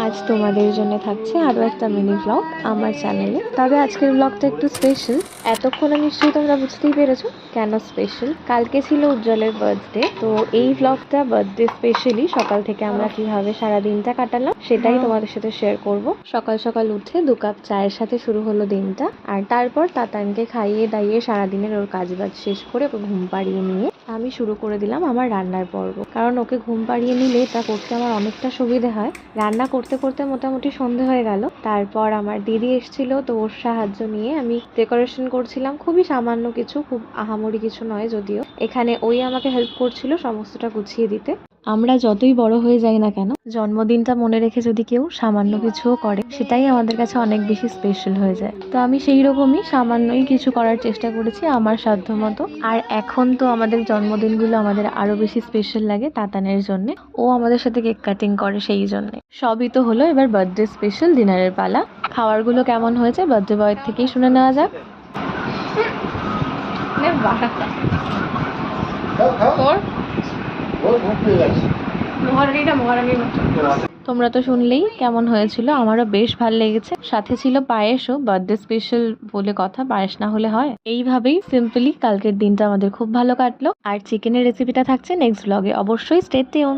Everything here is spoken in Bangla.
আজ তোমাদের জন্য থাকছে আরও একটা মিনি ব্লগ আমার চ্যানেলে। তবে আজকের ব্লগটা একটু স্পেশাল। এতক্ষণে নিশ্চয়ই তোমরা বুঝতেই পেরেছো কেন স্পেশাল। কালকে ছিল উজ্জ্বলের বার্থডে, তো এই ব্লগটা বার্থডে স্পেশালি সকাল থেকে আমরা কিভাবে সারা দিনটা কাটালাম সেটাই তোমাদের সাথে শেয়ার করব। সকাল সকাল উঠে 2 কাপ চায়ের সাথে শুরু হলো দিনটা, আর তারপর তাতানকে খাইয়ে দাইয়ে সারাদিনের ওর কাজবাজ শেষ করে ওকে ঘুম পাড়িয়ে নিয়ে আমি শুরু করে দিলাম আমার রান্নার পর্ব। কারণ ওকে ঘুম পাড়িয়ে নিলে তা করতে আমার অনেকটা সুবিধে হয়। রান্না করতে করতে মোটামুটি সন্ধে হয়ে গেল। তারপর আমার দিদি এসেছিল, তো ওর সাহায্য নিয়ে আমি ডেকোরেশন করছিলাম। খুবই সামান্য কিছু, খুব আহামরি কিছু নয় যদিও। এখানে ওই আমাকে হেল্প করছিল সমস্তটা গুছিয়ে দিতে। আমরা যতই বড় হয়ে যাই না কেন, জন্মদিনটা মনে রেখে যদি কেউ সামান্য কিছুও করে সেটাই আমাদের কাছে অনেক বেশি স্পেশাল হয়ে যায়। তো আমি সেই রকমই সামান্যই কিছু করার চেষ্টা করেছি আমার সাধ্য মতো। আর এখন তো আমাদের জন্মদিনগুলো আমাদের আরো বেশি স্পেশাল লাগে তাতানের জন্য। ও আমাদের সাথে কেক কাটিং করে, সেই জন্য। সবই তো হলো, এবার বার্থডে স্পেশাল ডিনারের পালা। খাবারগুলো কেমন হয়েছে বার্থডে বয়ের থেকেই শুনে নেওয়া যাক। তোমরা তো শুনলেই কেমন হয়েছিল, আমারও বেশ ভাল লেগেছে। সাথে ছিল পায়েসও, বার্থডে স্পেশাল বলে কথা, পায়েস না হলে হয়। এইভাবেই সিম্পলি কালকের দিনটা আমাদের খুব ভালো কাটলো। আর চিকেনের রেসিপিটা থাকছে নেক্সট ব্লগে, অবশ্যই স্টে টিউন।